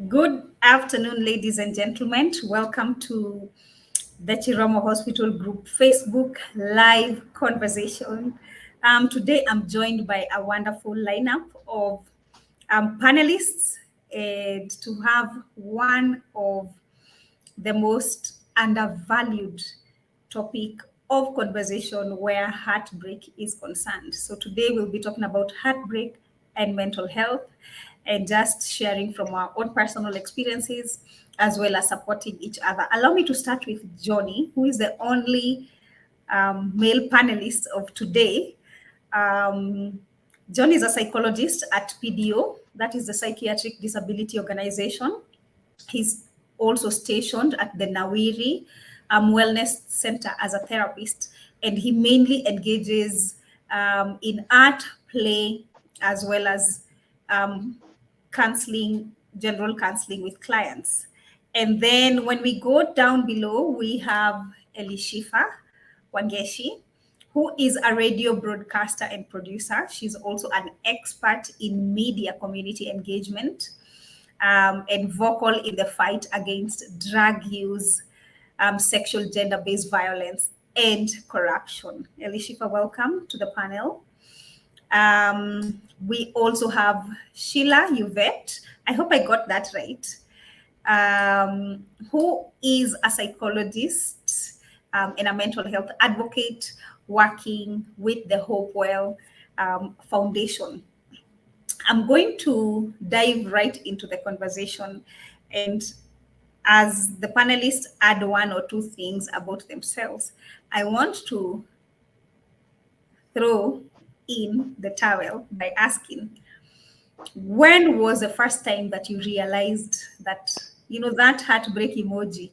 Good afternoon, ladies and gentlemen. Welcome to the Chiromo Hospital Group Facebook live conversation. Today, I'm joined by a wonderful lineup of panelists and to have one of the most undervalued topic of conversation where heartbreak is concerned. So today we'll be talking about heartbreak and mental health and just sharing from our own personal experiences as well as supporting each other. Allow me to start with Johnny, who is the only male panelist of today. Um, John is a psychologist at PDO, that is the Psychiatric Disability Organization. He's also stationed at the Nawiri Wellness Center as a therapist, and he mainly engages in art, play, as well as um, counseling, general counseling with clients. And then when we go down below, we have Elishifa Wangeshi, who is a radio broadcaster and producer. She's also an expert in media community engagement and vocal in the fight against drug use, sexual gender-based violence, and corruption. Elishifa, welcome to the panel. We also have Sheila Yvette. I hope I got that right. Who is a psychologist and a mental health advocate working with the Hopewell Foundation. I'm going to dive right into the conversation, and as the panelists add one or two things about themselves, I want to throw in the towel by asking, when was the first time that you realized that, that heartbreak emoji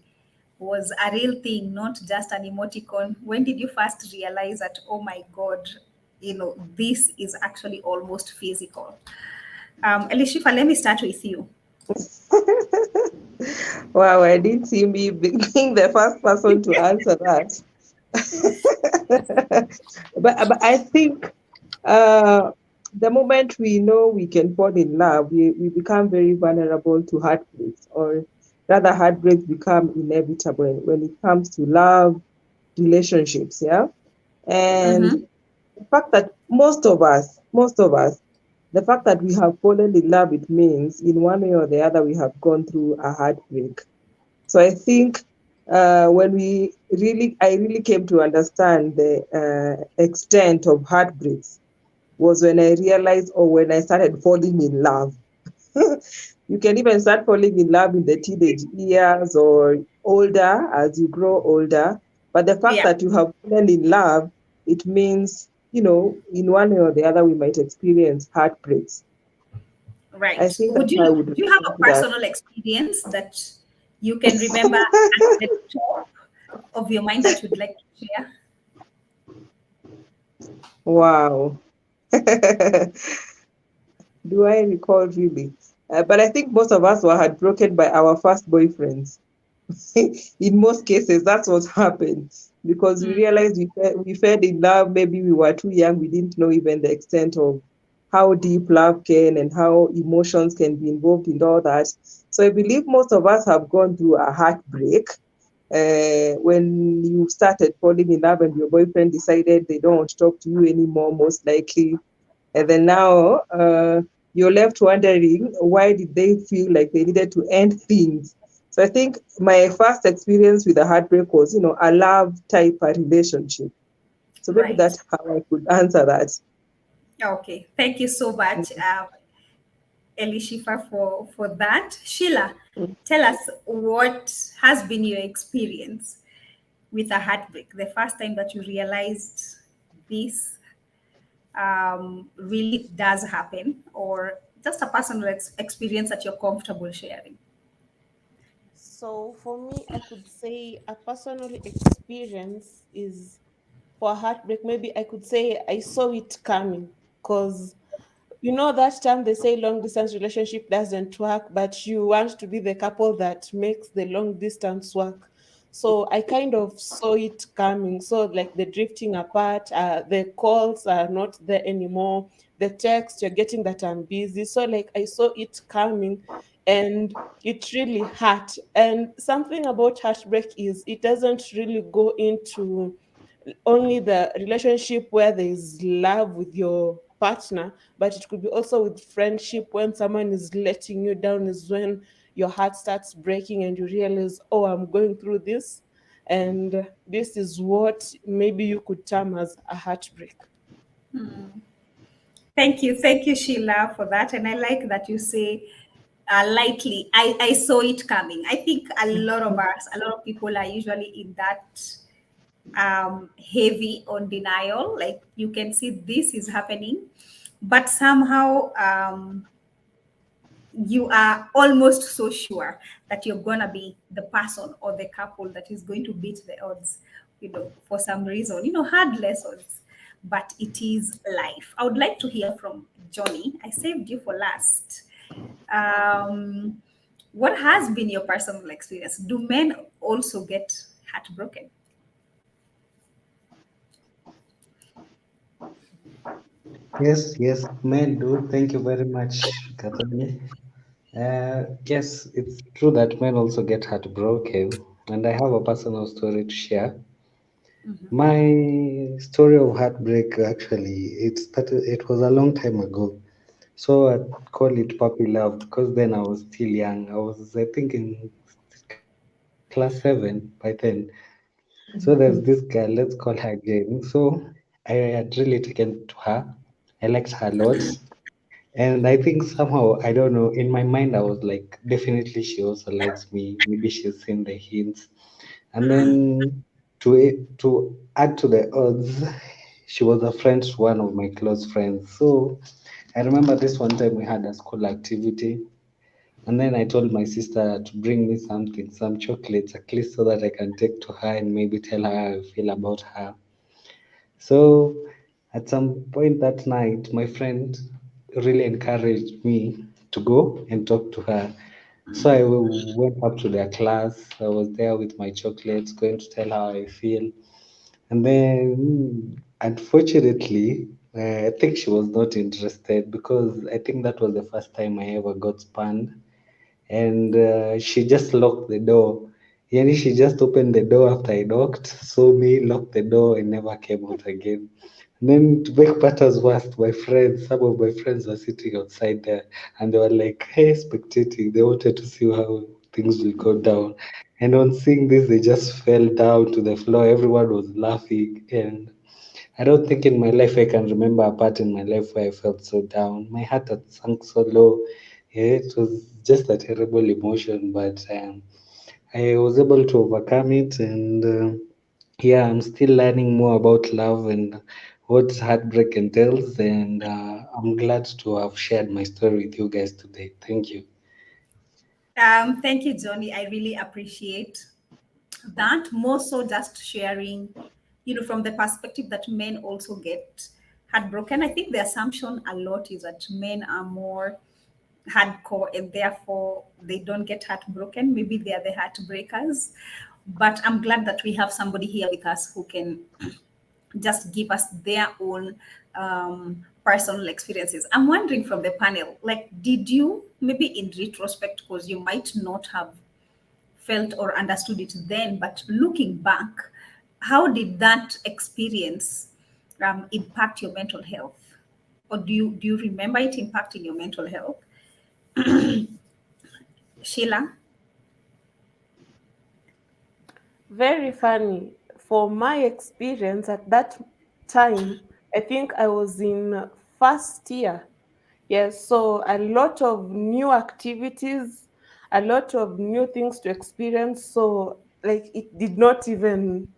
was a real thing, not just an emoticon? When did you first realize that, oh my God, this is actually almost physical? Elishifa, let me start with you. Wow, I didn't see me being the first person to answer that. but I think the moment we know we can fall in love, we become very vulnerable to heartbreaks, or rather, heartbreaks become inevitable when it comes to love, relationships, yeah? And Mm-hmm. the fact that most of us, the fact that we have fallen in love, it means in one way or the other we have gone through a heartbreak. So I think I really came to understand the extent of heartbreaks was when I realized, or when I started falling in love. You can even start falling in love in the teenage years or older as you grow older. But the fact Yeah, that you have fallen in love, it means, in one way or the other, we might experience heartbreaks. I right. think Would that's how I you would do you have respond a to that. personal experience that you can remember at the top of your mind that you'd like to share? Wow. Do I recall really? But I think most of us were heartbroken by our first boyfriends. In most cases, that's what happened, because we realized we fell in love. Maybe we were too young. We didn't know even the extent of how deep love can and how emotions can be involved in all that. So I believe most of us have gone through a heartbreak when you started falling in love and your boyfriend decided they don't want to talk to you anymore, most likely. And then now you're left wondering, why did they feel like they needed to end things? So I think my first experience with a heartbreak was, a love type of relationship. So maybe Right. that's how I could answer that. Okay. Thank you so much, Elishifa, for that. Sheila, tell us what has been your experience with a heartbreak, the first time that you realized this really does happen, or just a personal experience that you're comfortable sharing. So for me, I could say a personal experience is for heartbreak. Maybe I could say I saw it coming, because that time they say long distance relationship doesn't work, but you want to be the couple that makes the long distance work. So I kind of saw it coming. So like the drifting apart, the calls are not there anymore. The text you're getting that I'm busy. So like I saw it coming, and it really hurt. And something about heartbreak is it doesn't really go into only the relationship where there is love with your partner, but it could be also with friendship. When someone is letting you down is when your heart starts breaking and you realize, oh, I'm going through this, and this is what maybe you could term as a heartbreak. Thank you, Sheila, for that. And I like that you say lightly, I saw it coming. I think a lot of us, a lot of people are usually in that heavy on denial. Like you can see this is happening, but somehow you are almost so sure that you're gonna be the person or the couple that is going to beat the odds, for some reason, hard lessons, but it is life. I would like to hear from Johnny. I saved you for last. um, what has been your personal experience? Do men also get heartbroken? Yes, yes, men do. Thank you very much, Kathleen. Yes, it's true that men also get heartbroken, and I have a personal story to share. My story of heartbreak actually it started. It was a long time ago, so I call it puppy love because then I was still young. I was, I think, in class seven by then. So there's this girl. Let's call her Jane. So I had really taken to her. I liked her a lot. And I think somehow, I don't know, in my mind, I was like, definitely she also likes me. Maybe she's seen the hints. And then to add to the odds, she was a friend to one of my close friends. So I remember this one time we had a school activity. And then I told my sister to bring me something, some chocolates, at least so that I can take to her and maybe tell her how I feel about her. So at some point that night, my friend really encouraged me to go and talk to her. So I went up to their class. I was there with my chocolates, going to tell her how I feel. And then, unfortunately, I think she was not interested because I think that was the first time I ever got spanned. And she just locked the door. Yani she just opened the door after I knocked, saw me, locked the door, and never came out again. And then to make matters worse, some of my friends were sitting outside there, and they were like, "Hey, spectating." They wanted to see how things will go down. And on seeing this, they just fell down to the floor. Everyone was laughing, and I don't think in my life I can remember a part in my life where I felt so down. My heart had sunk so low. Yeah, it was just a terrible emotion, but I was able to overcome it. And yeah, I'm still learning more about love and what heartbreak entails. And I'm glad to have shared my story with you guys today. Thank you. Thank you, Johnny. I really appreciate that. More so, just sharing, from the perspective that men also get heartbroken. I think the assumption a lot is that men are more hardcore and therefore they don't get heartbroken. Maybe they are the heartbreakers. But I'm glad that we have somebody here with us who can just give us their own personal experiences. I'm wondering from the panel, like, did you, maybe in retrospect, because you might not have felt or understood it then, but looking back, how did that experience impact your mental health? Or do you remember it impacting your mental health? Sheila? Very funny. For my experience at that time, I think I was in first year. Yes, so a lot of new activities, a lot of new things to experience. So like it did not even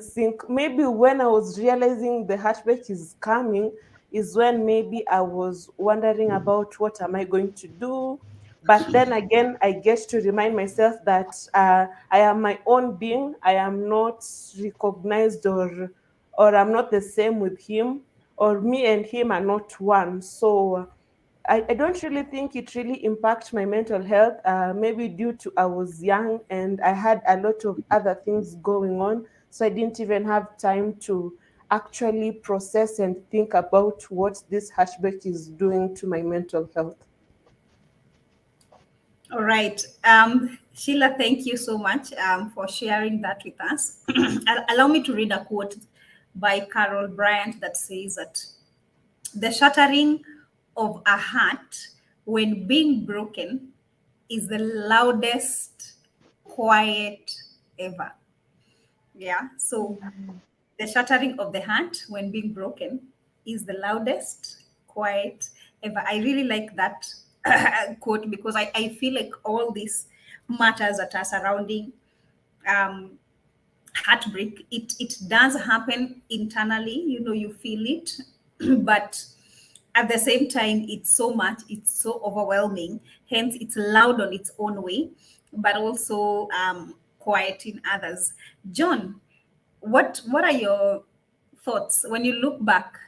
sink. Maybe when I was realizing the heartbreak is coming is when maybe I was wondering about what am I going to do. But then again, I get to remind myself that I am my own being. I am not recognized, or I'm not the same with him, or me and him are not one. So I don't really think it really impacted my mental health. Maybe due to I was young and I had a lot of other things going on, so I didn't even have time to actually process and think about what this heartbreak is doing to my mental health. All right. Sheila, thank you so much for sharing that with us. Allow me to read a quote by Carol Bryant that says that the shattering of a heart when being broken is the loudest quiet ever. Yeah. So the shattering of the heart when being broken is the loudest quiet ever. I really like that quote because I feel like all these matters that are surrounding um, heartbreak, it does happen internally, you feel it, but at the same time, it's so much, it's so overwhelming. Hence, it's loud on its own way, but also quiet in others. John, what are your thoughts when you look back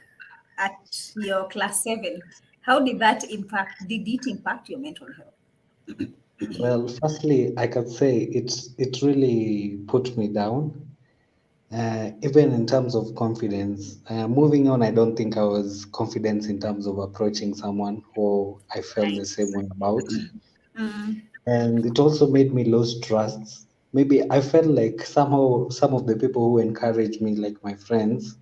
at your class 7? How did that impact? Did it impact your mental health? Well, firstly, I could say it really put me down, even in terms of confidence. Moving on, I don't think I was confident in terms of approaching someone who I felt the Right. same way about. Mm, And it also made me lose trust. Maybe I felt like somehow some of the people who encouraged me, like my friends,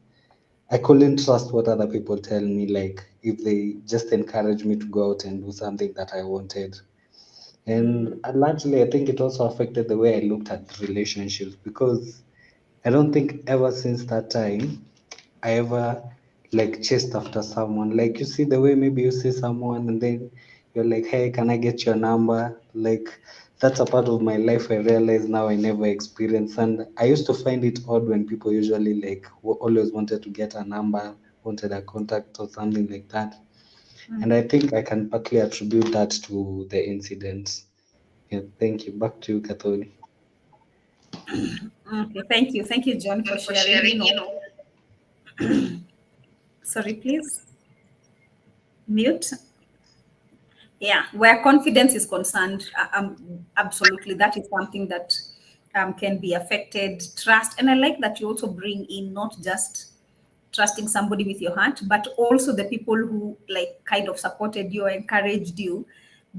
I couldn't trust what other people tell me, like if they just encourage me to go out and do something that I wanted. And mm, largely, I think it also affected the way I looked at relationships because I don't think ever since that time I ever like chased after someone. Like you see the way maybe you see someone and then you're like, hey, can I get your number? Like that's a part of my life I realize now I never experienced. And I used to find it odd when people usually like always wanted to get a number, wanted a contact or something like that. And I mm. think I can partly attribute that to the incident. Yeah, thank you. Back to you, Katholi. Okay, thank you, John, for sharing. Sorry, please mute. Yeah, where confidence is concerned, absolutely, that is something that can be affected. Trust, and I like that you also bring in not just trusting somebody with your heart, but also the people who like kind of supported you or encouraged you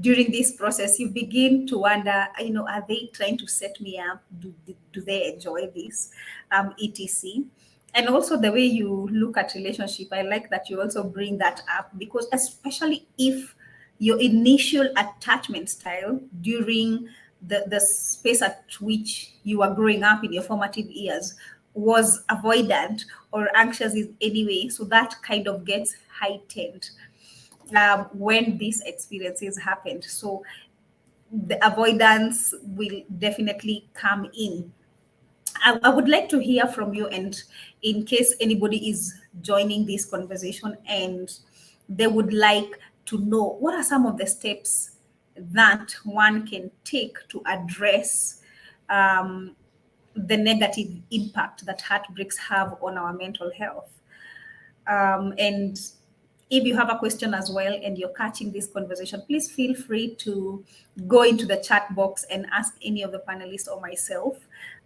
during this process. You begin to wonder, are they trying to set me up? Do they enjoy this? Etc. And also the way you look at relationship, I like that you also bring that up because especially if your initial attachment style during the space at which you are growing up in your formative years was avoidant or anxious in any way, so that kind of gets heightened when these experiences happened. So the avoidance will definitely come in. I would like to hear from you, and in case anybody is joining this conversation and they would like to know what are some of the steps that one can take to address um, the negative impact that heartbreaks have on our mental health. And if you have a question as well and you're catching this conversation, please feel free to go into the chat box and ask any of the panelists or myself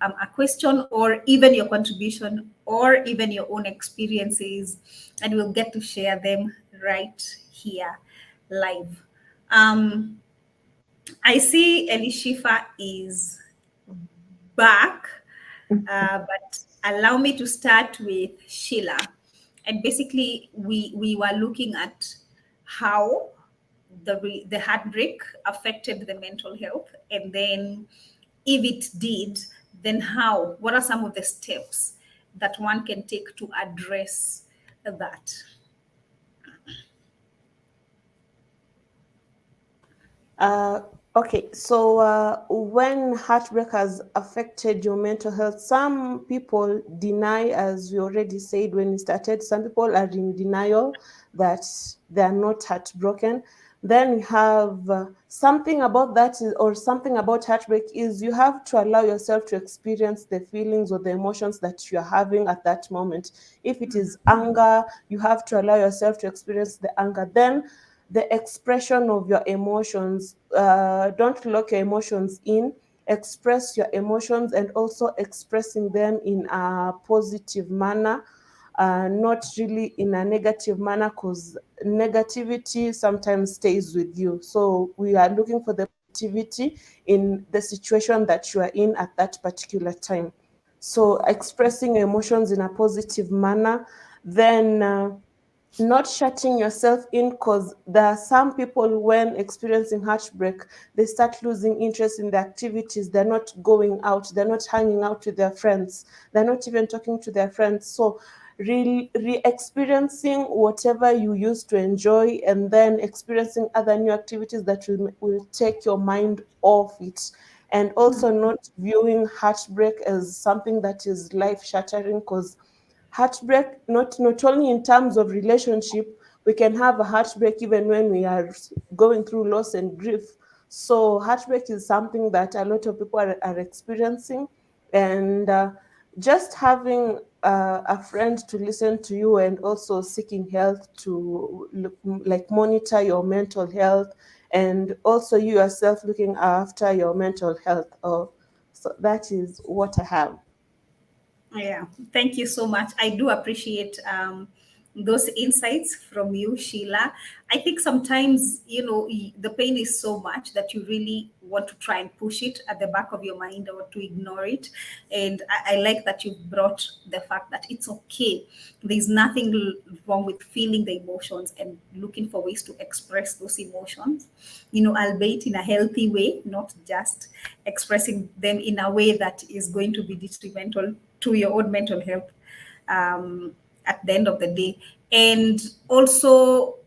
a question, or even your contribution, or even your own experiences, and we'll get to share them right here live. Um, I see Elishifa is back, but allow me to start with Sheila. And basically, we were looking at how the heartbreak affected the mental health, and then if it did, then how? What are some of the steps that one can take to address that? Uh, okay, so when heartbreak has affected your mental health, some people deny, as we already said when we started, some people are in denial that they are not heartbroken. Then you have something about that, or something about heartbreak is you have to allow yourself to experience the feelings or the emotions that you're having at that moment. If it is anger, you have to allow yourself to experience the anger. Then the expression of your emotions. Don't lock your emotions in. Express your emotions, and also expressing them in a positive manner, not really in a negative manner, because negativity sometimes stays with you. So we are looking for the positivity in the situation that you are in at that particular time. So expressing emotions in a positive manner, then not shutting yourself in, because there are some people, when experiencing heartbreak, they start losing interest in the activities. They're not going out, they're not hanging out with their friends, they're not even talking to their friends. So re-experiencing whatever you used to enjoy, and then experiencing other new activities that will take your mind off it. And also not viewing heartbreak as something that is life shattering, because heartbreak, not only in terms of relationship, we can have a heartbreak even when we are going through loss and grief. So heartbreak is something that a lot of people are experiencing. And just having a friend to listen to you, and also seeking help to like monitor your mental health, and also you yourself looking after your mental health. So that is what I have. Yeah, thank you so much. I do appreciate those insights from you, Sheila. I think sometimes, the pain is so much that you really want to try and push it at the back of your mind or to ignore it. And I like that you brought the fact that it's okay. There's nothing wrong with feeling the emotions and looking for ways to express those emotions, albeit in a healthy way, not just expressing them in a way that is going to be detrimental to your own mental health at the end of the day. And also,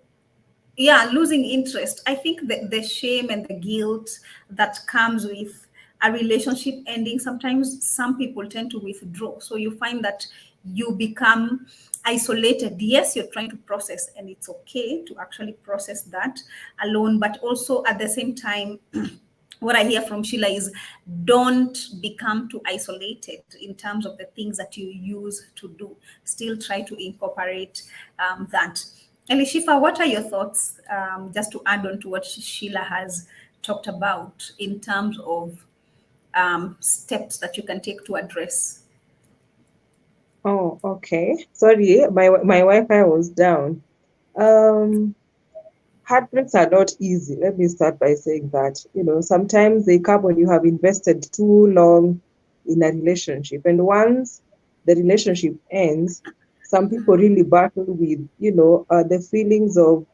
yeah, losing interest. I think the shame and the guilt that comes with a relationship ending, sometimes some people tend to withdraw. So you find that you become isolated. Yes, you're trying to process, and it's okay to actually process that alone, but also at the same time, what I hear from Sheila is don't become too isolated in terms of the things that you use to do. Still try to incorporate that. Elishifa, what are your thoughts, just to add on to what Sheila has talked about in terms of steps that you can take to address? Oh, okay. Sorry, my Wi-Fi was down. Um, Heartbreaks are not easy. Let me start by saying that. Sometimes they come when you have invested too long in a relationship. And once the relationship ends, some people really battle with, the feelings of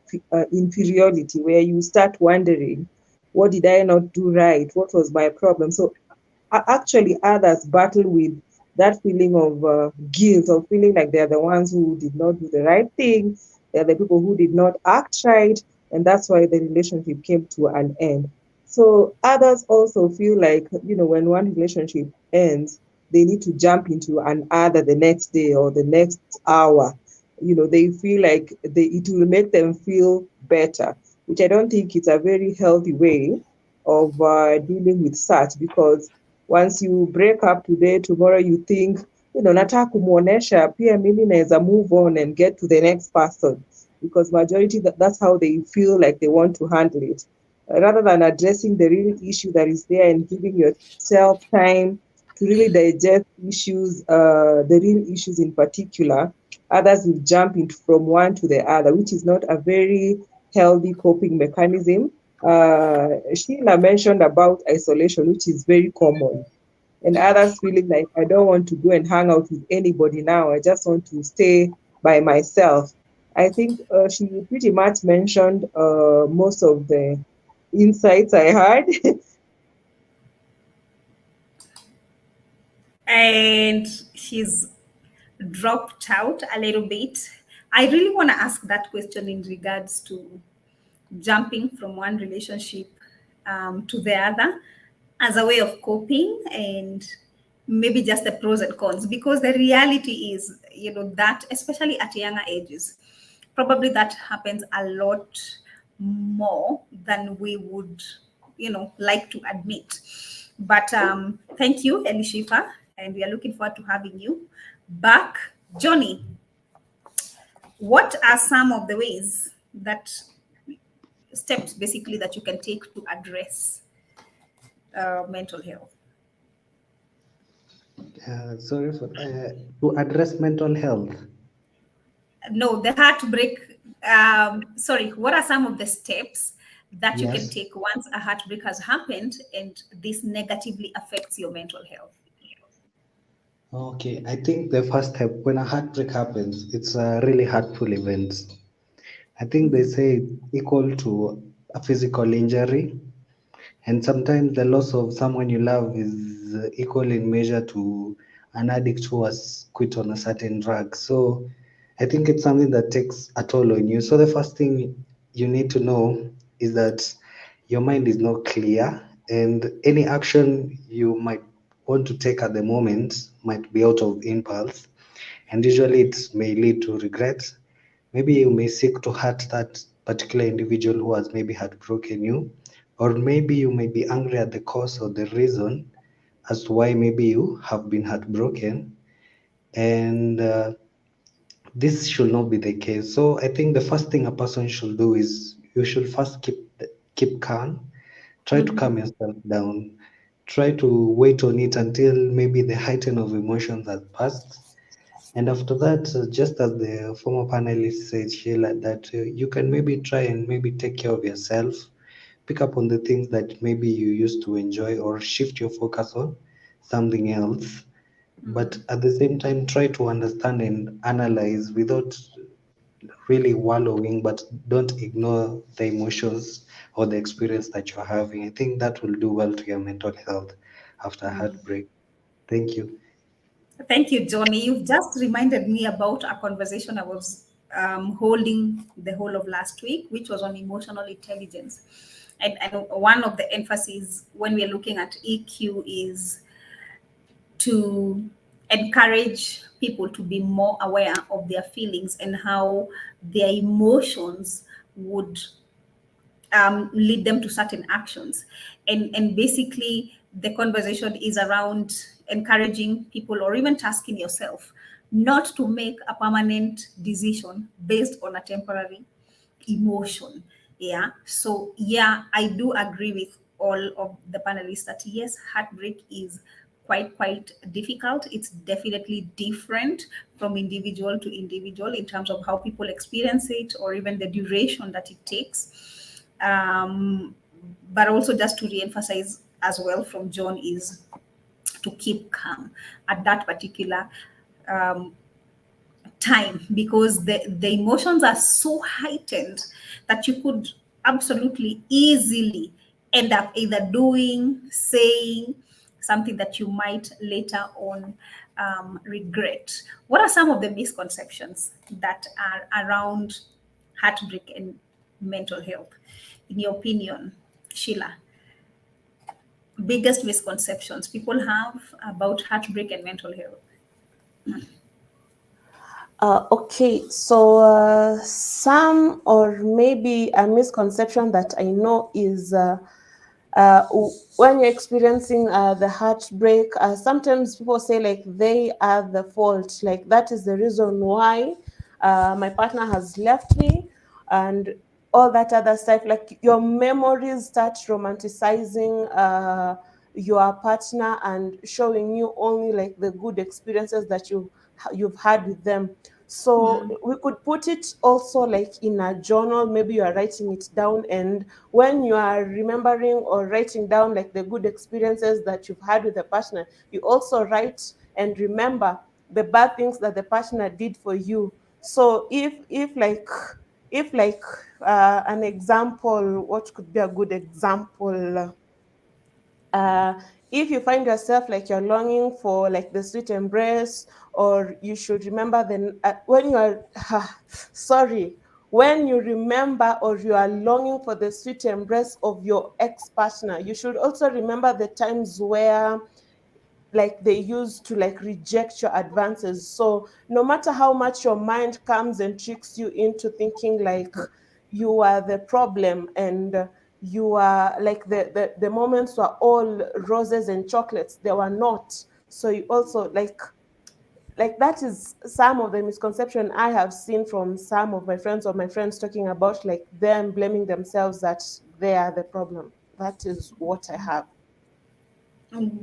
inferiority, where you start wondering, what did I not do right? What was my problem? So actually, others battle with that feeling of guilt, of feeling like they're the ones who did not do the right thing. They're the people who did not act right, and that's why the relationship came to an end. So others also feel like, when one relationship ends, they need to jump into another the next day or the next hour. They feel like it will make them feel better, which I don't think it's a very healthy way of dealing with such, because once you break up today, tomorrow you think, nataka kumuonesha pia mimi naweza move on and get to the next person, because majority that's how they feel like they want to handle it. Rather than addressing the real issue that is there and giving yourself time to really digest issues, the real issues in particular, others will jump into from one to the other, which is not a very healthy coping mechanism. Sheila mentioned about isolation, which is very common, and others feeling like, I don't want to go and hang out with anybody now. I just want to stay by myself. I think she pretty much mentioned most of the insights I had. And she's dropped out a little bit. I really want to ask that question in regards to jumping from one relationship to the other as a way of coping, and maybe just the pros and cons, because the reality is, that especially at younger ages, probably that happens a lot more than we would, like to admit. But thank you, Elishifa, and we are looking forward to having you back. Johnny, what are some of the ways that steps basically that you can take to address mental health. Sorry for to address mental health. No, the heartbreak. Sorry, what are some of the steps that you can Yes. take once a heartbreak has happened and this negatively affects your mental health? Okay, I think the first step when a heartbreak happens, it's a really hurtful event. I think they say it's equal to a physical injury, and sometimes the loss of someone you love is equal in measure to an addict who has quit on a certain drug. So I think it's something that takes a toll on you. So the first thing you need to know is that your mind is not clear, and any action you might want to take at the moment might be out of impulse, and usually it may lead to regret. Maybe you may seek to hurt that particular individual who has maybe heartbroken you, or maybe you may be angry at the cause or the reason as to why maybe you have been heartbroken. And this should not be the case. So I think the first thing a person should do is you should first keep calm. Try to calm yourself down. Try to wait on it until maybe the heighten of emotions has passed. And after that, just as the former panelist said, Sheila, that you can maybe try and maybe take care of yourself, pick up on the things that maybe you used to enjoy, or shift your focus on something else. But at the same time, try to understand and analyze without really wallowing, but don't ignore the emotions or the experience that you're having. I think that will do well to your mental health after heartbreak. Thank you. Thank you, Johnny. You've just reminded me about a conversation I was holding the whole of last week, which was on emotional intelligence. And one of the emphases when we're looking at EQ is to encourage people to be more aware of their feelings and how their emotions would lead them to certain actions. And basically, the conversation is around encouraging people or even tasking yourself not to make a permanent decision based on a temporary emotion. Yeah. So, yeah, I do agree with all of the panelists that yes, heartbreak is quite difficult. It's definitely different from individual to individual in terms of how people experience it or even the duration that it takes. But also, just to re-emphasize as well from John, is to keep calm at that particular um, time, because the emotions are so heightened that you could absolutely easily end up either doing, saying something that you might later on regret. What are some of the misconceptions that are around heartbreak and mental health, in your opinion, Sheila? Biggest misconceptions people have about heartbreak and mental health? Okay, so some or maybe a misconception that I know is when you're experiencing the heartbreak, sometimes people say like they are the fault, like that is the reason why my partner has left me, and all that other stuff. Like your memories start romanticizing your partner and showing you only like the good experiences that you've had with them. So we could put it also like in a journal. Maybe you are writing it down, and when you are remembering or writing down like the good experiences that you've had with the partner, you also write and remember the bad things that the partner did for you. So if like an example, what could be a good example? uh, if you find yourself like you're longing for like the sweet embrace, or you should remember when you are sorry, when you remember or you are longing for the sweet embrace of your ex-partner, you should also remember the times where like they used to like reject your advances. So no matter how much your mind comes and tricks you into thinking like you are the problem, and you are like the moments were all roses and chocolates, they were not. So you also like that is some of the misconception I have seen from some of my friends or my friends talking about, like them blaming themselves that they are the problem. That is what I have.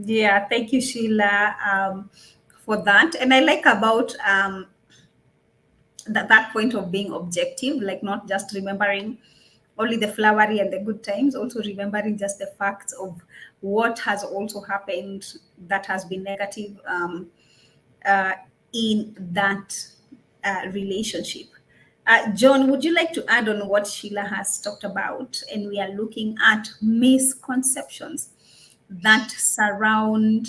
Yeah, thank you, Sheila, for that. And I like about that point of being objective, like not just remembering only the flowery and the good times, also remembering just the facts of what has also happened that has been negative uh, in that relationship. John, would you like to add on what Sheila has talked about? And we are looking at misconceptions that surround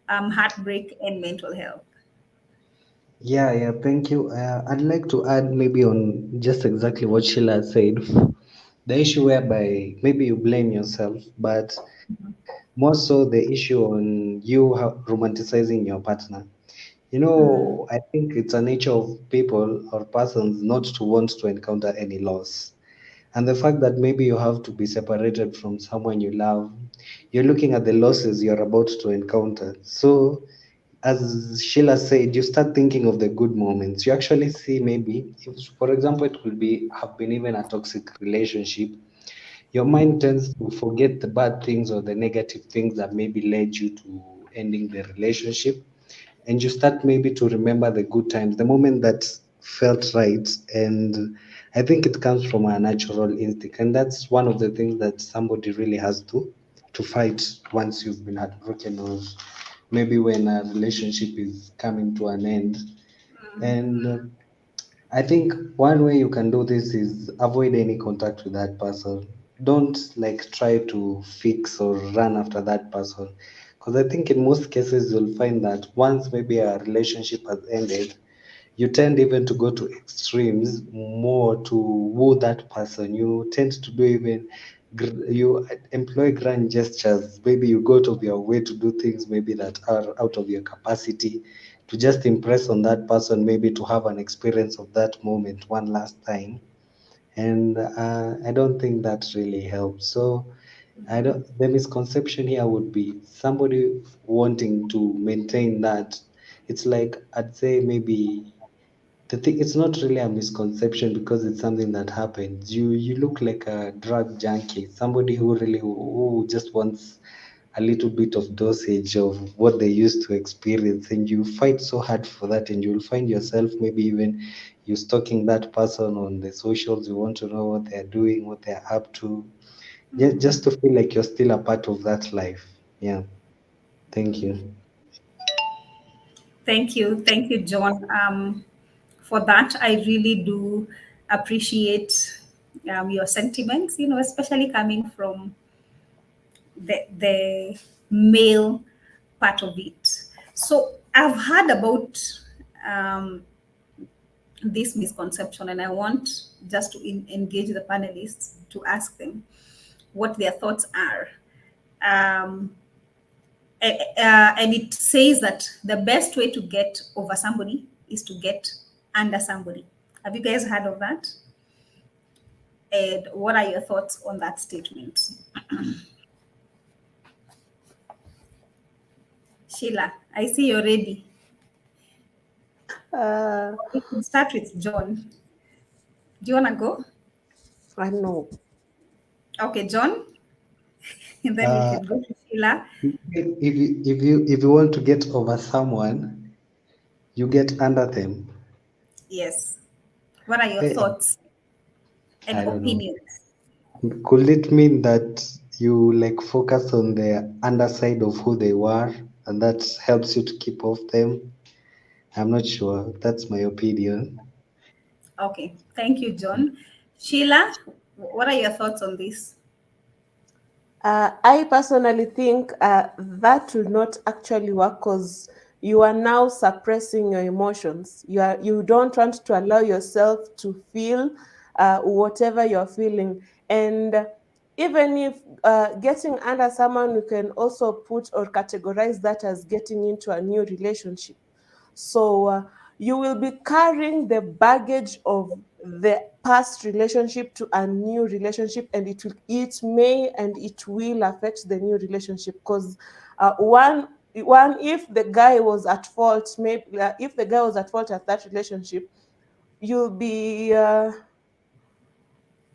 heartbreak and mental health. Yeah, thank you. I'd like to add maybe on just exactly what Sheila said. The issue whereby maybe you blame yourself, but more so the issue on you romanticizing your partner. I think it's a nature of people or persons not to want to encounter any loss. And the fact that maybe you have to be separated from someone you love, you're looking at the losses you're about to encounter. So, as Sheila said, you start thinking of the good moments. You actually see maybe, if, for example, it could be have been even a toxic relationship. Your mind tends to forget the bad things or the negative things that maybe led you to ending the relationship, and you start maybe to remember the good times, the moment that felt right. And I think it comes from a natural instinct, and that's one of the things that somebody really has to fight once you've been heartbroken, or maybe when a relationship is coming to an end. And I think one way you can do this is avoid any contact with that person. Don't like try to fix or run after that person. Because I think in most cases you'll find that once maybe a relationship has ended, you tend even to go to extremes more to woo that person. You tend to do even you employ grand gestures. Maybe you go to your way to do things maybe that are out of your capacity to just impress on that person, maybe to have an experience of that moment one last time. And I don't think that really helps. So I don't. The misconception here would be somebody wanting to maintain that. It's like I'd say maybe the thing. It's not really a misconception because it's something that happens. You look like a drug junkie, somebody who just wants a little bit of dosage of what they used to experience, and you fight so hard for that, and you'll find yourself maybe even you stalking that person on the socials. You want to know what they're doing, what they're up to, just to feel like you're still a part of that life. Yeah. Thank you. Thank you, John, for that. I really do appreciate your sentiments. You know, especially coming from the male part of it. So I've heard about um, this misconception, and I want just to engage the panelists to ask them what their thoughts are. Um, and it says that the best way to get over somebody is to get under somebody. Have you guys heard of that? And what are your thoughts on that statement? Sheila, I see you're ready. uh We could start with John. Do you want to go? I know. Okay, John, and then we Uh, can go to Sheila. if you want to get over someone, you get under them. Yes. What are your Eh, thoughts and I don't know. opinions? Could it mean that you like focus on the underside of who they were, and that helps you to keep off them? I'm not sure. That's my opinion. Okay, thank you, John. Sheila, what are your thoughts on this? I personally think that will not actually work because you are now suppressing your emotions. You don't want to allow yourself to feel whatever you're feeling, and even if getting under someone, you can also put or categorize that as getting into a new relationship. So you will be carrying the baggage of the past relationship to a new relationship, and it may and it will affect the new relationship because one one, if the guy was at fault, maybe if the guy was at fault at that relationship, you'll be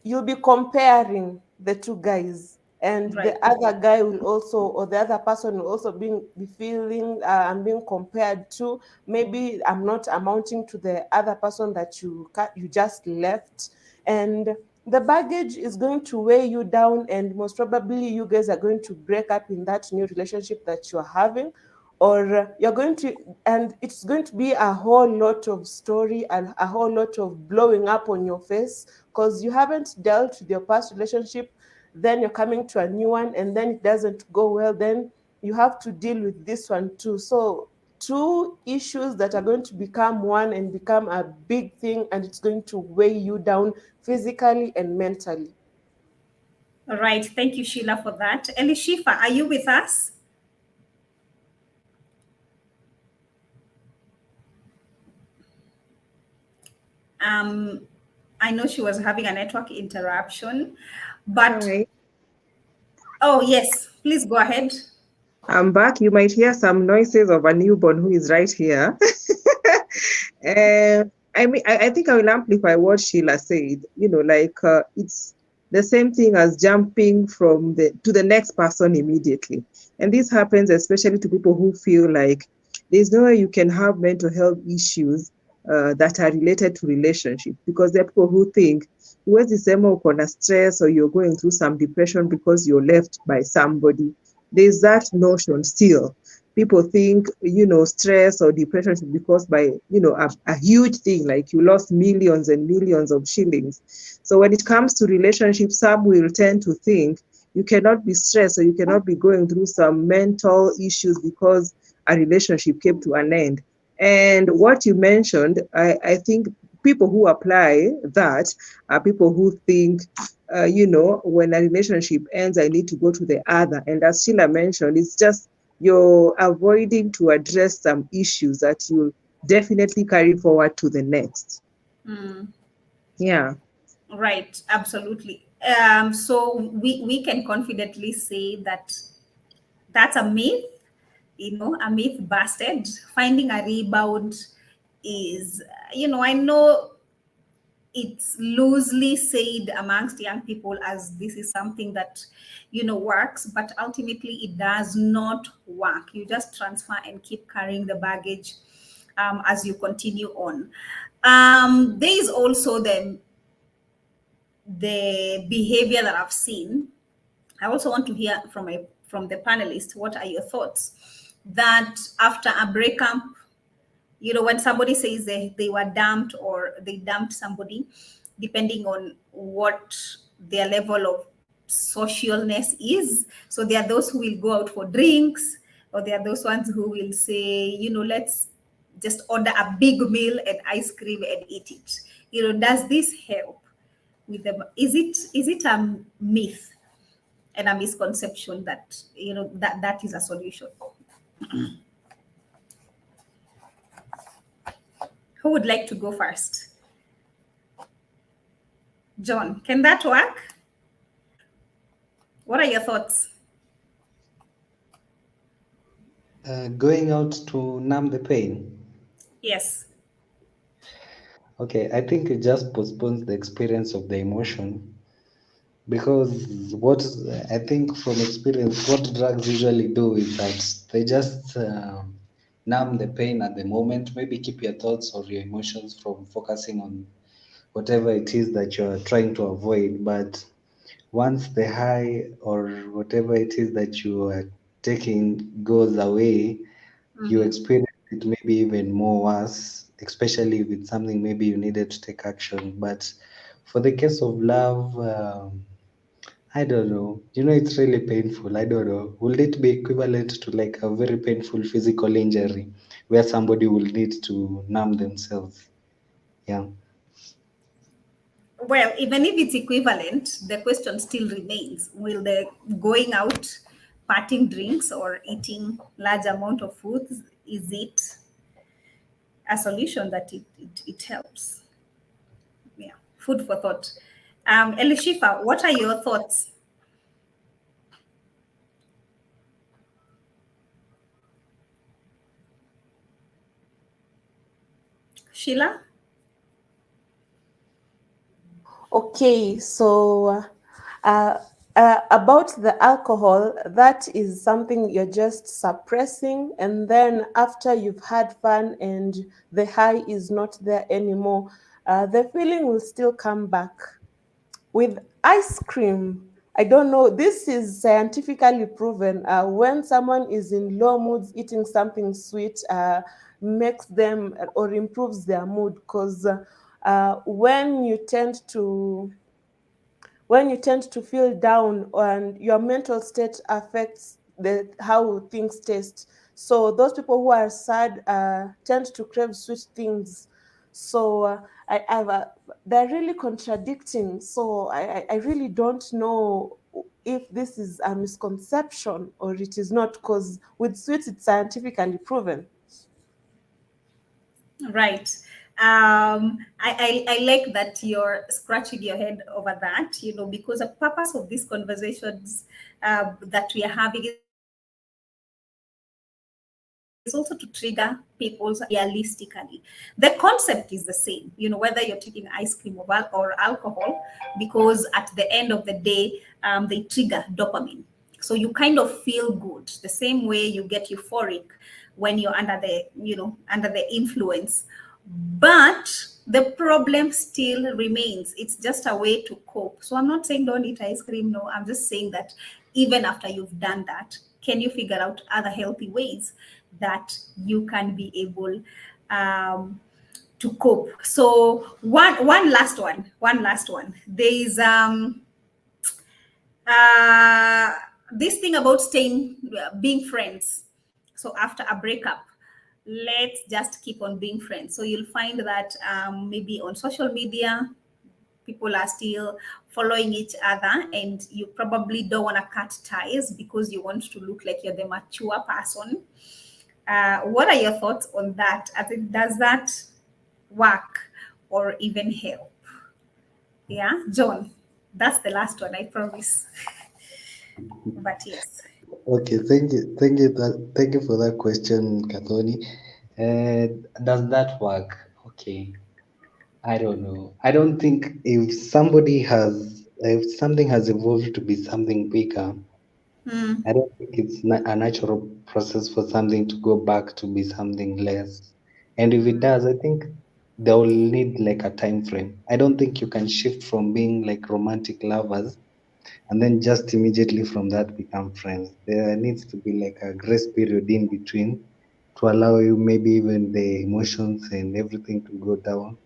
you'll be comparing the two guys, and the Right. other guy will also, or the other person will also be feeling, I'm being compared to, maybe I'm not amounting to the other person that you just left, and the baggage is going to weigh you down, and most probably you guys are going to break up in that new relationship that you're having, or you're going to, and it's going to be a whole lot of story and a whole lot of blowing up on your face, because you haven't dealt with your past relationship, then you're coming to a new one, and then it doesn't go well, then you have to deal with this one too. So two issues that are going to become one and become a big thing, and it's going to weigh you down physically and mentally. All right. Thank you, Sheila, for that. Elishifa, are you with us? Um, I know she was having a network interruption, but Hi, oh, yes, please go ahead. I'm back. You might hear some noises of a newborn who is right here. I think I will amplify what Sheila said. It's the same thing as jumping from the to the next person immediately, and this happens especially to people who feel like there's no way you can have mental health issues that are related to relationship, because there are people who think huwezi sema uko na stress or you're going through some depression because you're left by somebody. There's that notion still. People think, stress or depression should be caused by, a huge thing, like you lost millions and millions of shillings. So when it comes to relationships, some will tend to think you cannot be stressed or you cannot be going through some mental issues because a relationship came to an end. And what you mentioned, I think people who apply that are people who think, when a relationship ends, I need to go to the other. And as Sheila mentioned, it's just you're avoiding to address some issues that you'll definitely carry forward to the next. Mm, Yeah. right, absolutely. So we can confidently say that that's a myth, a myth busted. Finding a rebound is, I know it's loosely said amongst young people as this is something that works, but ultimately it does not work. You just transfer and keep carrying the baggage as you continue on. There is also the behavior that I've seen. I also want to hear from the panelists, what are your thoughts that after a breakup, when somebody says they were dumped or they dumped somebody, depending on what their level of socialness is. So there are those who will go out for drinks, or there are those ones who will say, let's just order a big meal and ice cream and eat it. Does this help with them? Is it a myth and a misconception that that is a solution? Who would like to go first? John, can that work? What are your thoughts? Going out to numb the pain. Yes. Okay, I think it just postpones the experience of the emotion, because what I think from experience, what drugs usually do is that they just numb the pain at the moment, maybe keep your thoughts or your emotions from focusing on whatever it is that you're trying to avoid. But once the high or whatever it is that you are taking goes away, you Mm-hmm. experience it maybe even more worse, especially with something maybe you needed to take action. But for the case of love, I don't know. It's really painful. I don't know. Will it be equivalent to like a very painful physical injury where somebody will need to numb themselves? Yeah. Well, even if it's equivalent, the question still remains: will the going out, partying drinks, or eating large amount of food, is it a solution that it helps? Yeah, food for thought. Elishifa, what are your thoughts? Sheila? Okay, so uh, about the alcohol, that is something you're just suppressing, and then after you've had fun and the high is not there anymore, the feeling will still come back. With ice cream, I don't know, this is scientifically proven. When someone is in low moods, eating something sweet makes them or improves their mood, because when you tend to feel down and your mental state affects the how things taste. So those people who are sad tend to crave sweet things. So they're really contradicting. So I really don't know if this is a misconception or it is not, because with sweets it's scientifically proven. Right. I like that you're scratching your head over that, because the purpose of these conversations that we are having is also to trigger people's realistically. The concept is the same, whether you're taking ice cream or alcohol, because at the end of the day, they trigger dopamine. So you kind of feel good the same way you get euphoric when you're under the influence. But the problem still remains. It's just a way to cope. So I'm not saying don't eat ice cream. No, I'm just saying that even after you've done that, can you figure out other healthy ways that you can be able um, to cope? So one last one. There is uh, this thing about being friends. So after a breakup, let's just keep on being friends. So you'll find that maybe on social media, people are still following each other, and you probably don't want to cut ties because you want to look like you're the mature person. What are your thoughts on that? I think, does that work or even help? Yeah, John, that's the last one, I promise. But yes. Okay, thank you for that question, Kathoni. Does that work? Okay, I don't know. I don't think if something has evolved to be something bigger, Hmm. I don't think it's a natural process for something to go back to be something less. And if it does, I think they will need like a time frame. I don't think you can shift from being like romantic lovers and then just immediately from that become friends. There needs to be like a grace period in between to allow you maybe even the emotions and everything to go down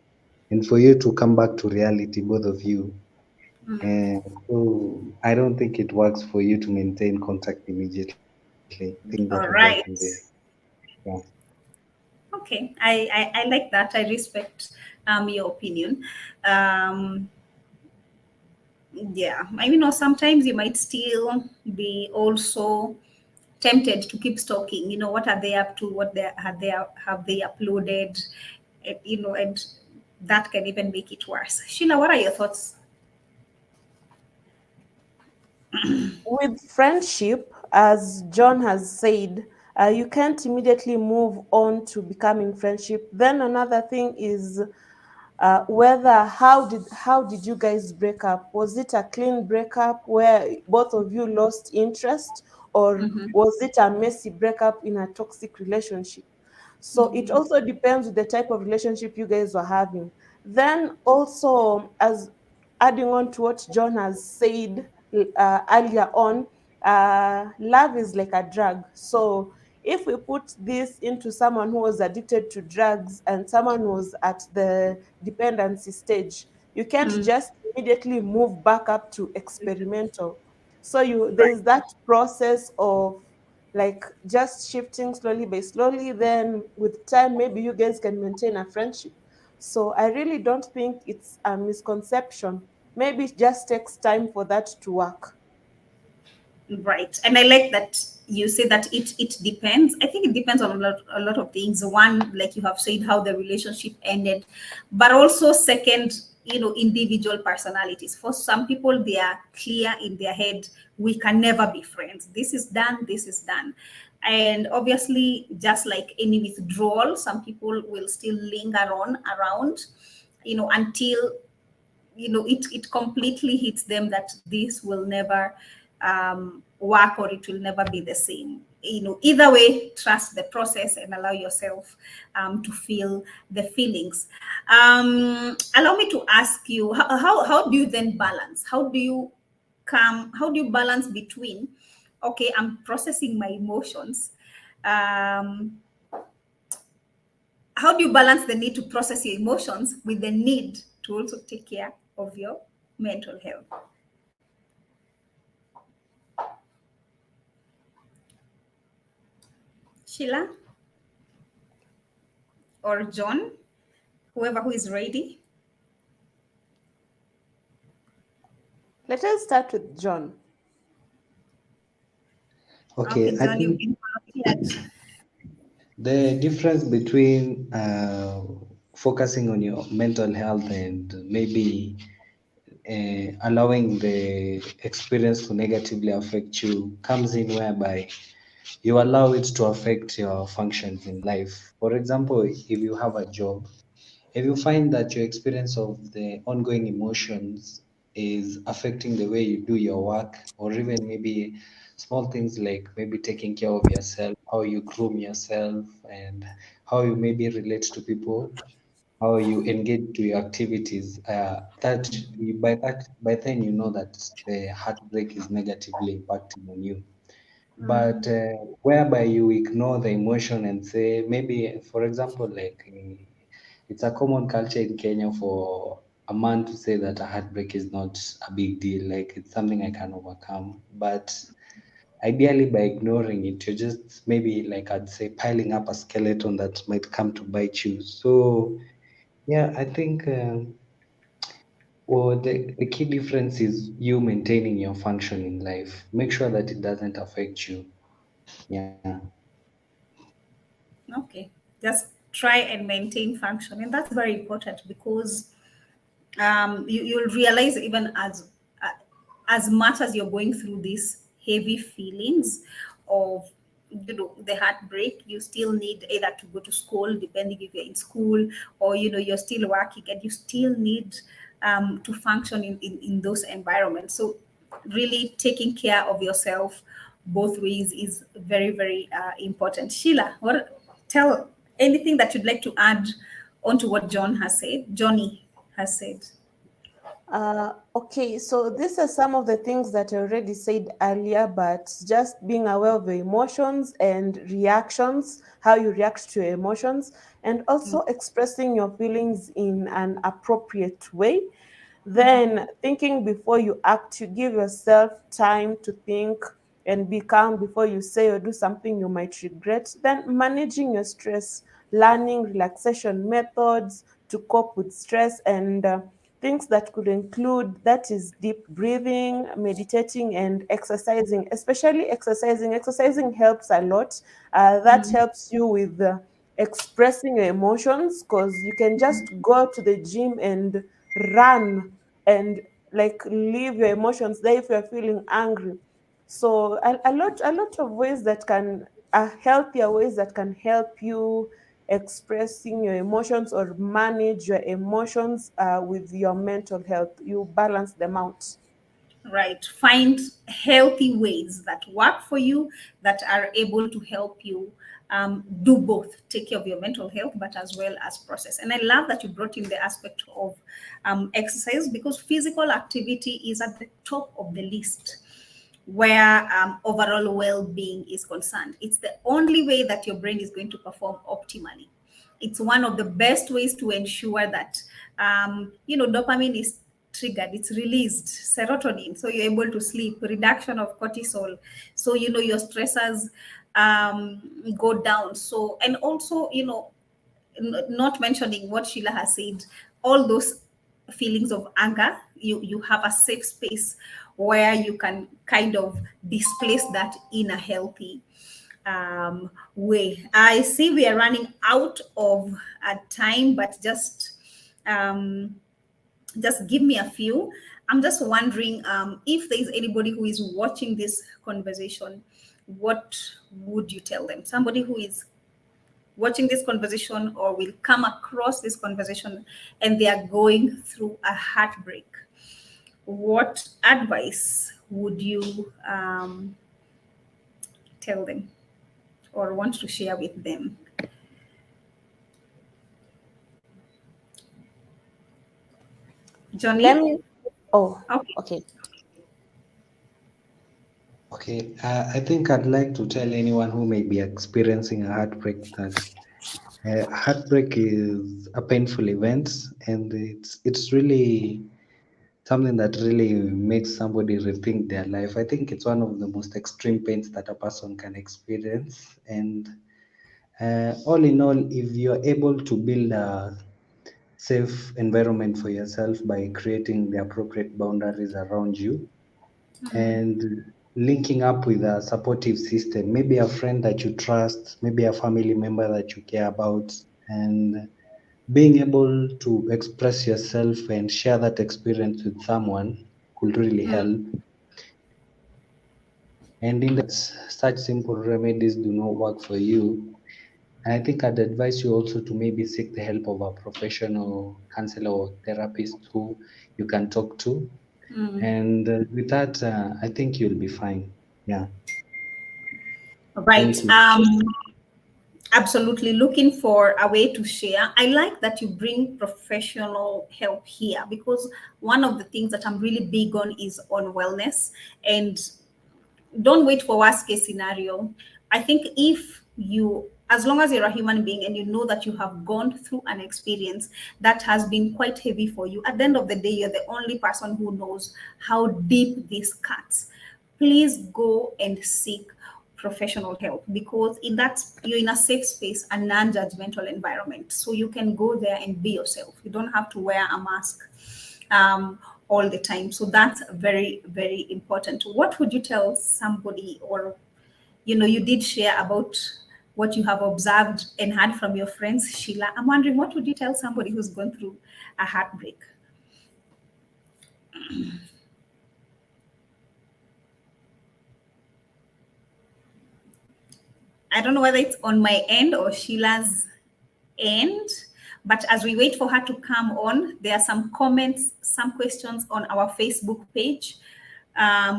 and for you to come back to reality, both of you. And so I don't think it works for you to maintain contact immediately. I think that would work in All there. right. Yeah. Okay. I like that. I respect your opinion. Um, yeah. Sometimes you might still be also tempted to keep stalking. What are they up to? What they have they uploaded? And that can even make it worse. Sheila, what are your thoughts? With friendship, as John has said, you can't immediately move on to becoming friendship. Then another thing is whether how did you guys break up? Was it a clean breakup where both of you lost interest, or was it a messy breakup in a toxic relationship? So it also depends with the type of relationship you guys were having. Then also, as adding on to what John has said earlier on, love is like a drug. So if we put this into someone who was addicted to drugs and someone who was at the dependency stage, you can't just immediately move back up to experimental. So there's that process of like just shifting slowly by slowly. Then with time, maybe you guys can maintain a friendship. So I really don't think it's a misconception. Maybe it just takes time for that to work. Right. And I like that you say that it depends. I think it depends on a lot of things. One, like you have said, how the relationship ended, but also second, individual personalities. For some people, they are clear in their head, we can never be friends. This is done, this is done. And obviously, just like any withdrawal, some people will still linger on around, until it completely hits them that this will never work, or it will never be the same. Either way, trust the process and allow yourself to feel the feelings. Allow me to ask you, how do you then balance? How do you balance between, okay, I'm processing my emotions, um, how do you balance the need to process your emotions with the need to also take care of your mental health? Sheila or John, whoever who is ready. Let us start with John. Okay, Okay, I John, you've think been volunteered. the difference between focusing on your mental health and maybe allowing the experience to negatively affect you comes in whereby you allow it to affect your functions in life. For example, if you have a job, if you find that your experience of the ongoing emotions is affecting the way you do your work, or even maybe small things like maybe taking care of yourself, how you groom yourself, and how you maybe relate to people, how you engage to your activities, by then you know that the heartbreak is negatively impacting on you. But whereby you ignore the emotion and say, maybe, for example, like it's a common culture in Kenya for a man to say that a heartbreak is not a big deal, like it's something I can overcome. But ideally, by ignoring it, you're just maybe, like I'd say, piling up a skeleton that might come to bite you. So, yeah, I think. Well, the key difference is you maintaining your function in life. Make sure that it doesn't affect you. Yeah. Okay, just try and maintain function, and that's very important because you'll realize, even as much as you're going through these heavy feelings of the heartbreak, you still need either to go to school, depending if you're in school, or you're still working, and you still need to function in those environments. So really taking care of yourself both ways is very, very important. Sheila, what tell anything that you'd like to add onto what Johnny has said? Okay, so these are some of the things that I already said earlier, but just being aware of your emotions and reactions, how you react to your emotions, and also expressing your feelings in an appropriate way. Then, thinking before you act, you give yourself time to think and be calm before you say or do something you might regret. Then, managing your stress, learning relaxation methods to cope with stress, and things that could include that is deep breathing, meditating, and exercising. Especially exercising. Exercising helps a lot. That helps you with expressing your emotions, because you can just go to the gym and run and like leave your emotions there if you're feeling angry. So a lot of ways that can healthier ways that can help you expressing your emotions or manage your emotions with your mental health. You balance them out. Right, find healthy ways that work for you, that are able to help you do both, take care of your mental health but as well as process. And I love that you brought in the aspect of exercise, because physical activity is at the top of the list where overall well-being is concerned. It's the only way that your brain is going to perform optimally. It's one of the best ways to ensure that dopamine is triggered, it's released, serotonin, so you're able to sleep, reduction of cortisol, so your stressors go down. So, and also, not mentioning what Sheila has said, all those feelings of anger, you have a safe space where you can kind of displace that in a healthy way. I see we are running out of time, but just give me a few. I'm just wondering if there is anybody who is watching this conversation what would you tell them? Somebody who is watching this conversation or will come across this conversation and they are going through a heartbreak, what advice would you tell them or want to share with them? Let Johnny? me. Oh, Okay. okay. Okay, I think I'd like to tell anyone who may be experiencing a heartbreak that heartbreak is a painful event, and it's really something that really makes somebody rethink their life. I think it's one of the most extreme pains that a person can experience, and all in all, if you're able to build a safe environment for yourself by creating the appropriate boundaries around you and linking up with a supportive system, maybe a friend that you trust, maybe a family member that you care about, and being able to express yourself and share that experience with someone could really help. And in that such simple remedies do not work for you, and I think I'd advise you also to maybe seek the help of a professional counselor or therapist who you can talk to. And with that, I think you'll be fine. Yeah. Right. Thank you. Absolutely looking for a way to share. I like that you bring professional help here because one of the things that I'm really big on is on wellness, and don't wait for worst case scenario. I think if you, as long as you're a human being and you know that you have gone through an experience that has been quite heavy for you, at the end of the day you're the only person who knows how deep this cuts. Please go and seek professional help because in that you're in a safe space, a non-judgmental environment, so you can go there and be yourself. You don't have to wear a mask all the time. So that's very, very important. What would you tell somebody, or you did share about what you have observed and heard from your friends, Sheila. I'm wondering, what would you tell somebody who's gone through a heartbreak? I don't know whether it's on my end or Sheila's end, but as we wait for her to come on, there are some comments, some questions on our Facebook page.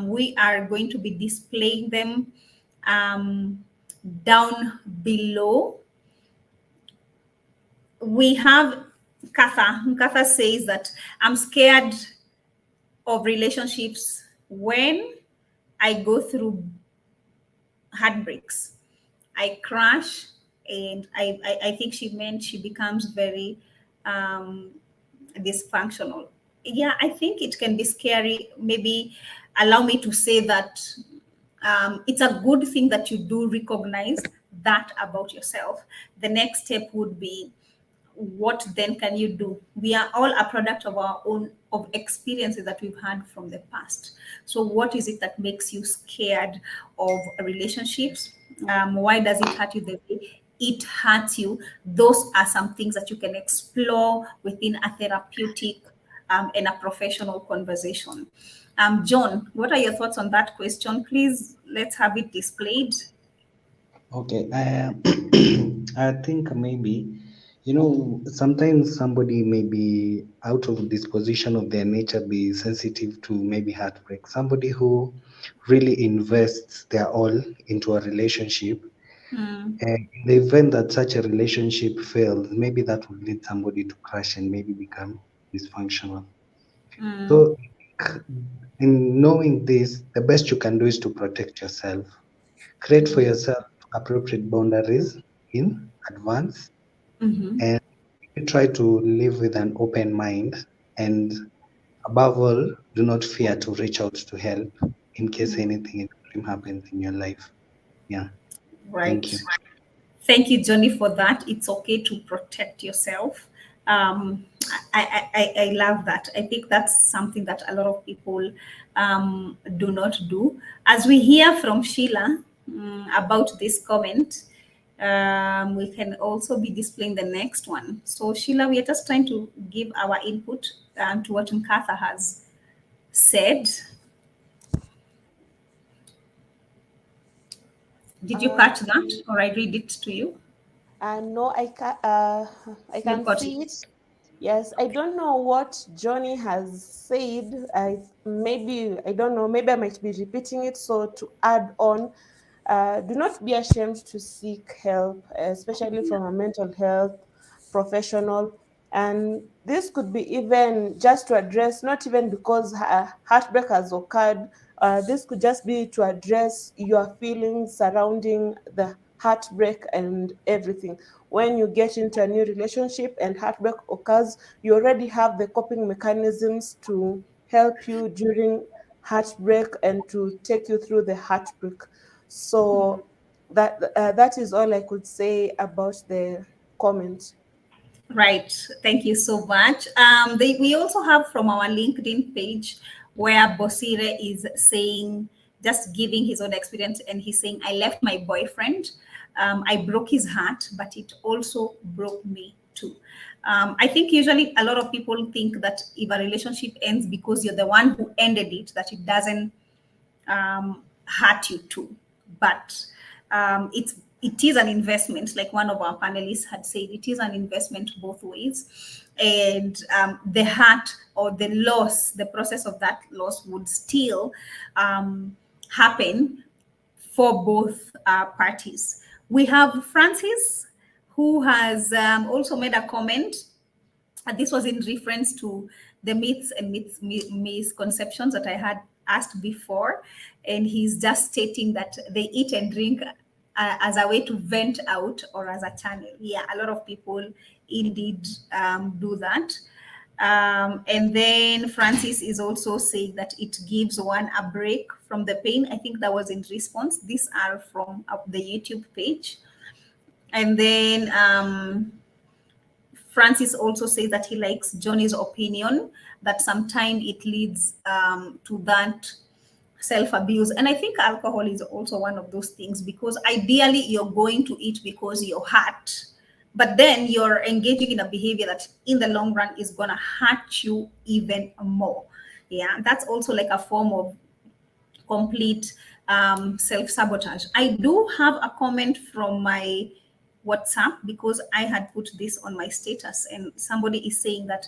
We are going to be displaying them um, down below. We have Katha. Katha says that I'm scared of relationships when I go through heartbreaks. I crash, and I think she meant she becomes very um, dysfunctional. Yeah, I think it can be scary. Maybe allow me to say that it's a good thing that you do recognize that about yourself. The next step would be, what then can you do? We are all a product of our own of experiences that we've had from the past. So what is it that makes you scared of relationships? Why does it hurt you the way it hurts you? Those are some things that you can explore within a therapeutic and a professional conversation. John, what are your thoughts on that question? Please, let's have it displayed. Okay. I think maybe, sometimes somebody may be out of disposition of their nature, be sensitive to maybe heartbreak. Somebody who really invests their all into a relationship. Mm, And in the event that such a relationship fails, maybe that would lead somebody to crash and maybe become dysfunctional. mm, So, in knowing this, the best you can do is to protect yourself. Create for yourself appropriate boundaries in advance, mhm, and try to live with an open mind. And above all, do not fear to reach out to help in case anything extreme happens in your life. Yeah, thank you. right. Thank you, Johnny, for that. It's okay to protect yourself. Um, I love that. I think that's something that a lot of people do not do. As we hear from Sheila about this comment, we can also be displaying the next one. So, Sheila, we are just trying to give our input to what Nkatha has said. Did you catch that, Um, or I read it to you? no, I You can got see it. it. Yes, I don't know what Johnny has said. Maybe I don't know. Maybe I might be repeating it. So to add on, do not be ashamed to seek help, especially from a mental health professional. And this could be even just to address, not even because heartbreak has occurred. This could just be to address your feelings surrounding the heartbreak and everything. When you get into a new relationship and heartbreak occurs, you already have the coping mechanisms to help you during heartbreak and to take you through the heartbreak. So that is all I could say about the comment. Right. Thank you so much. We also have from our LinkedIn page where Bosire is saying, just giving his own experience, and he's saying, I left my boyfriend. I broke his heart, but it also broke me too. I think usually a lot of people think that if a relationship ends because you're the one who ended it, that it doesn't hurt you too. But it is an investment, like one of our panelists had said, it is an investment both ways. And the hurt or the loss, the process of that loss would still happen for both parties. We have Francis, who has also made a comment, and this was in reference to the myths and misconceptions that I had asked before. And he's just stating that they eat and drink as a way to vent out or as a channel. Yeah, a lot of people indeed do that. And then Francis is also saying that it gives one a break from the pain. I think that was in response. These are from the YouTube page. And then Francis also says that he likes Johnny's opinion that sometimes it leads to that self abuse. And I think alcohol is also one of those things, because ideally you're going to eat because you're hurt, but then you're engaging in a behavior that in the long run is going to hurt you even more. Yeah, that's also like a form of complete self sabotage. I do have a comment from my WhatsApp because I had put this on my status, and somebody is saying that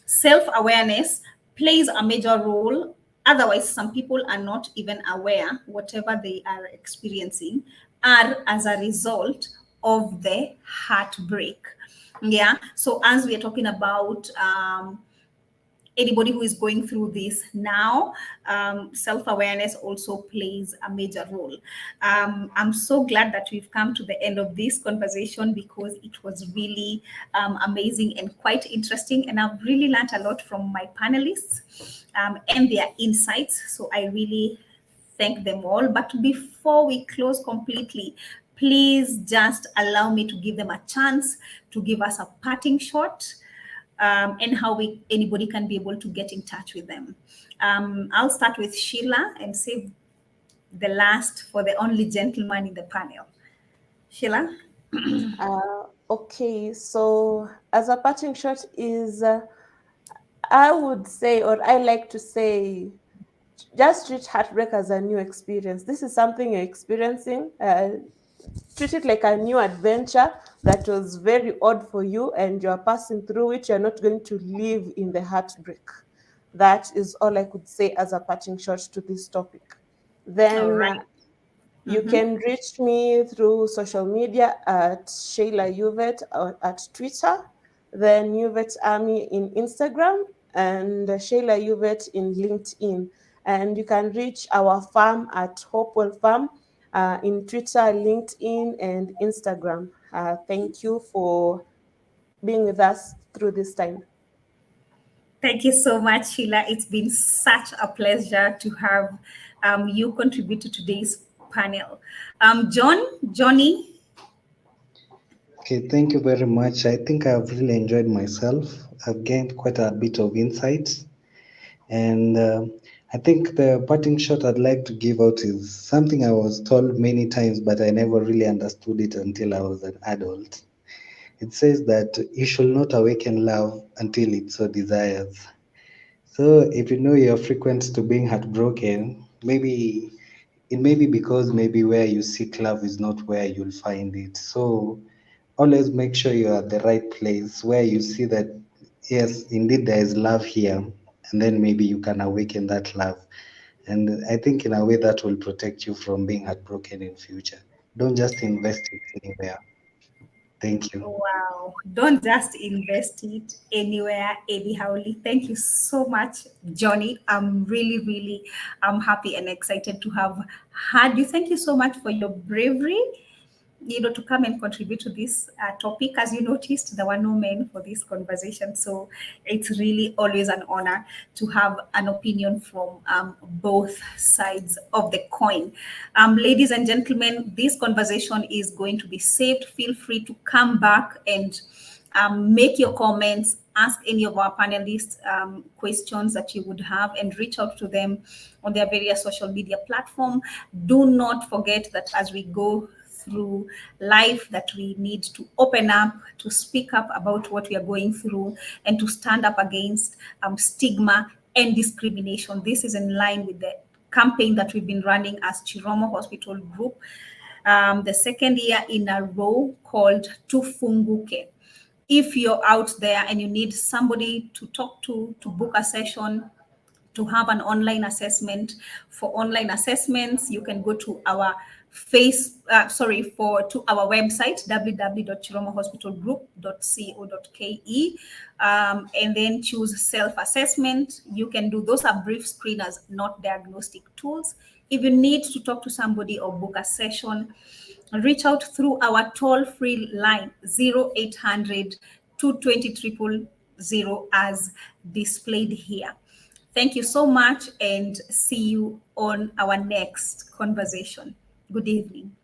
self awareness plays a major role. Otherwise, some people are not even aware whatever they are experiencing are as a result of the heartbreak. Yeah. So, as we are talking about anybody who is going through this now, self-awareness also plays a major role. I'm so glad that we've come to the end of this conversation, because it was really amazing and quite interesting, and I've really learned a lot from my panelists and their insights. So I really thank them all. But before we close completely, please just allow me to give them a chance to give us a parting shot, and how anybody can be able to get in touch with them. I'll start with Sheila and save the last for the only gentleman in the panel. Sheila? Okay, so as a parting shot is, I would say, or I like to say, just treat heartbreak as a new experience. This is something you're experiencing. Treat it like a new adventure that was very odd for you, and you're passing through it. You're not going to live in the heartbreak. That is all I could say as a parting shot to this topic. All Then right. you Mm-hmm. can reach me through social media at Shayla Uvet at Twitter, then Uvet Army in Instagram, and Shayla Uvet in LinkedIn. And you can reach our farm at Hopewell Farm in Twitter, LinkedIn, and Instagram. Thank you for being with us through this time. Thank you so much, Sheila. It's been such a pleasure to have you contribute to today's panel. Johnny? Okay, thank you very much. I think I've really enjoyed myself. I've gained quite a bit of insights. And I think the parting shot I'd like to give out is something I was told many times, but I never really understood it until I was an adult. It says that you should not awaken love until it so desires. So if you know you're frequent to being heartbroken, maybe it may be because maybe where you seek love is not where you'll find it. So always make sure you're at the right place where you see that, yes, indeed there is love here, and then maybe you can awaken that love. And I think in a way that will protect you from being heartbroken in future. Don't just invest it anywhere. Thank you. Wow. Don't just invest it anywhere, anyhowly. Thank you so much, Johnny. I'm really, really happy and excited to have had you. Thank you so much for your bravery, to come and contribute to this topic. As you noticed, there were no men for this conversation, so it's really always an honor to have an opinion from both sides of the coin. Ladies and gentlemen, this conversation is going to be saved. Feel free to come back and make your comments, ask any of our panelists questions that you would have, and reach out to them on their various social media platform. Do not forget that as we go through life, that we need to open up, to speak up about what we are going through, and to stand up against stigma and discrimination. This is in line with the campaign that we've been running as Chiromo Hospital Group, the second year in a row, called Tufunguke. If you're out there and you need somebody to talk to book a session, to have an online assessment. For online assessments, you can go to our to our website, www.chiromohospitalgroup.co.ke, and then choose self-assessment. You can do, those are brief screeners, not diagnostic tools. If you need to talk to somebody or book a session, reach out through our toll-free line 0800 220 000, as displayed here. Thank you so much and see you on our next conversation. Good evening.